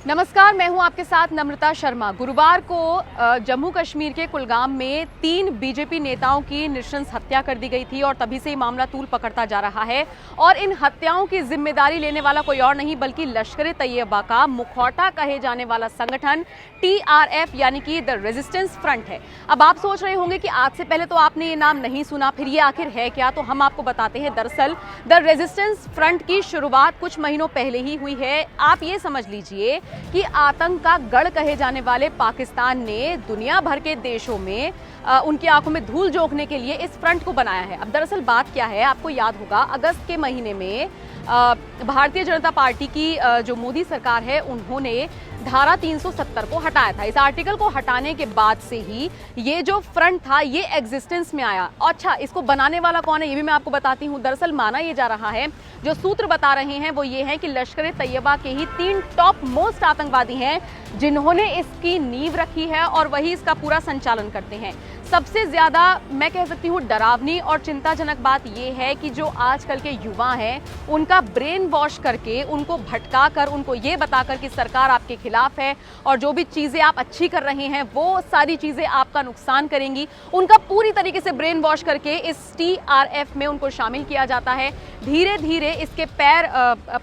नमस्कार, मैं हूं आपके साथ नम्रता शर्मा। गुरुवार को जम्मू कश्मीर के कुलगाम में 3 बीजेपी नेताओं की नृशंस हत्या कर दी गई थी और तभी से ही मामला तूल पकड़ता जा रहा है। और इन हत्याओं की जिम्मेदारी लेने वाला कोई और नहीं बल्कि लश्कर-ए-तैयबा का मुखौटा कहे जाने वाला संगठन TRF यानी कि द रेजिस्टेंस फ्रंट है। अब आप सोच रहे होंगे कि आज से पहले तो आपने ये नाम नहीं सुना, फिर ये आखिर है क्या? तो हम आपको बताते हैं। दरअसल द रेजिस्टेंस फ्रंट की शुरुआत कुछ महीनों पहले ही हुई है। आप ये समझ लीजिए कि आतंक का गढ़ कहे जाने वाले पाकिस्तान ने दुनिया भर के देशों में उनकी आंखों में धूल झोंकने के लिए इस फ्रंट को बनाया है। अब दरअसल बात क्या है, आपको याद होगा अगस्त के महीने में भारतीय जनता पार्टी की जो मोदी सरकार है उन्होंने धारा 370 को हटाया था। इस आर्टिकल को हटाने के बाद से ही ये जो फ्रंट था ये एग्जिस्टेंस में आया। अच्छा, इसको बनाने वाला कौन है ये भी मैं आपको बताती हूँ। दरअसल माना ये जा रहा है, जो सूत्र बता रहे हैं वो ये है कि लश्कर-ए-तैयबा के ही 3 टॉप मोस्ट आतंकवादी हैं जिन्होंने इसकी नींव रखी है और वही इसका पूरा संचालन करते हैं। सबसे ज्यादा मैं कह सकती हूँ डरावनी और चिंताजनक बात यह है कि जो आजकल के युवा हैं उनका ब्रेन वॉश करके, उनको भटका कर, उनको ये बताकर कि सरकार आपके खिलाफ है और जो भी चीजें आप अच्छी कर रहे हैं वो सारी चीजें आपका नुकसान करेंगी, उनका पूरी तरीके से ब्रेन वॉश करके इस TRF में उनको शामिल किया जाता है। धीरे धीरे इसके पैर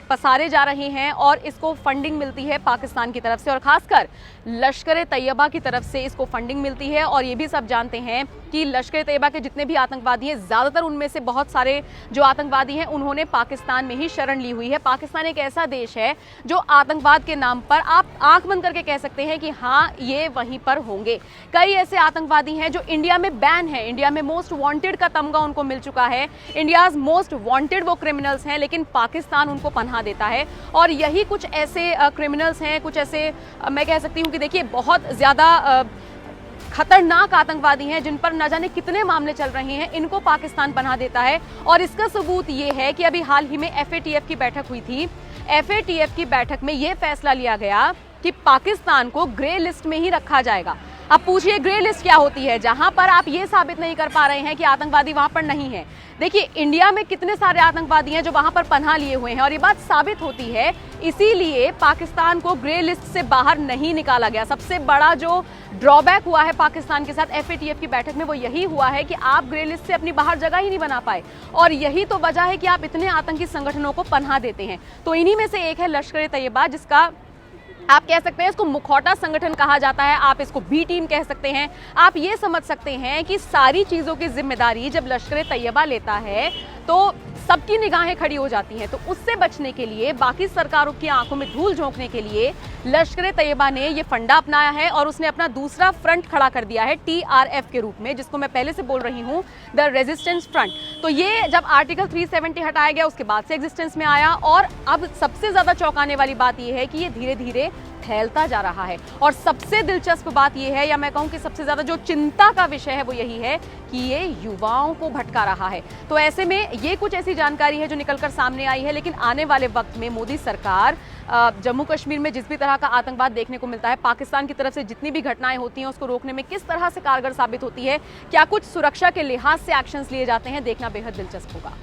पसारे जा रहे हैं और इसको फंडिंग मिलती है पाकिस्तान की तरफ से और खासकर लश्कर-ए-तैयबा की तरफ से इसको फंडिंग मिलती है। और ये भी सब जानते हैं कि लश्कर-ए-तैयबा के जितने भी आतंकवादी हैं, ज्यादातर उनमें से बहुत सारे जो आतंकवादी हैं उन्होंने पाकिस्तान में ही शरण ली हुई है। पाकिस्तान एक ऐसा देश है जो आतंकवाद के नाम पर आप आंख बंद करके कह सकते हैं कि हाँ, ये वहीं पर होंगे। कई ऐसे आतंकवादी हैं जो इंडिया में बैन है, इंडिया में मोस्ट वांटेड का तमगा उनको मिल चुका है, इंडियाज मोस्ट वांटेड वो क्रिमिनल्स हैं, लेकिन पाकिस्तान उनको पनाह देता है। और यही कुछ ऐसे क्रिमिनल्स हैं, कुछ ऐसे मैं कह सकती हूँ कि देखिए बहुत ज्यादा खतरनाक आतंकवादी हैं जिन पर न जाने कितने मामले चल रहे हैं, इनको पाकिस्तान पनाह देता है। और इसका सबूत ये है कि अभी हाल ही में FATF की बैठक हुई थी। FATF की बैठक में यह फैसला लिया गया कि पाकिस्तान को ग्रे लिस्ट में ही रखा जाएगा। अब पूछिए ग्रे लिस्ट क्या होती है? जहां पर आप ये साबित नहीं कर पा रहे हैं कि आतंकवादी वहां पर नहीं है। देखिए इंडिया में कितने सारे आतंकवादी हैं जो वहां पर पनाह लिए हुए हैं और ये बात साबित होती है, इसीलिए पाकिस्तान को ग्रे लिस्ट से बाहर नहीं निकाला गया। सबसे बड़ा जो ड्रॉबैक हुआ है पाकिस्तान के साथ FATF की बैठक में वो यही हुआ है कि आप ग्रे लिस्ट से अपनी बाहर जगह ही नहीं बना पाए और यही तो वजह है कि आप इतने आतंकी संगठनों को पनाह देते हैं। तो इन्हीं में से एक है लश्कर-ए-तैयबा, जिसका आप कह सकते हैं इसको मुखौटा संगठन कहा जाता है, आप इसको B टीम कह सकते हैं। आप ये समझ सकते हैं कि सारी चीजों की जिम्मेदारी जब लश्कर-ए-तैयबा लेता है तो सबकी निगाहें खड़ी हो जाती हैं। तो उससे बचने के लिए, बाकी सरकारों की आंखों में धूल झोंकने के लिए लश्कर-ए-तैयबा ने ये फंडा अपनाया है और उसने अपना दूसरा फ्रंट खड़ा कर दिया है TRF के रूप में, जिसको मैं पहले से बोल रही हूँ द रेजिस्टेंस फ्रंट। तो ये जब आर्टिकल 370 हटाया गया उसके बाद से एग्जिस्टेंस में आया और अब सबसे ज्यादा चौंकाने वाली बात यह है कि ये धीरे धीरे फैलता जा रहा है। और सबसे दिलचस्प बात यह है, या मैं कहूं कि सबसे ज्यादा जो चिंता का विषय है वो यही है कि ये युवाओं को भटका रहा है। तो ऐसे में ये कुछ ऐसी जानकारी है जो निकलकर सामने आई है, लेकिन आने वाले वक्त में मोदी सरकार जम्मू कश्मीर में जिस भी तरह का आतंकवाद देखने को मिलता है, पाकिस्तान की तरफ से जितनी भी घटनाएं होती हैं उसको रोकने में किस तरह से कारगर साबित होती है, क्या कुछ सुरक्षा के लिहाज से एक्शंस लिए जाते हैं, देखना बेहद दिलचस्प होगा।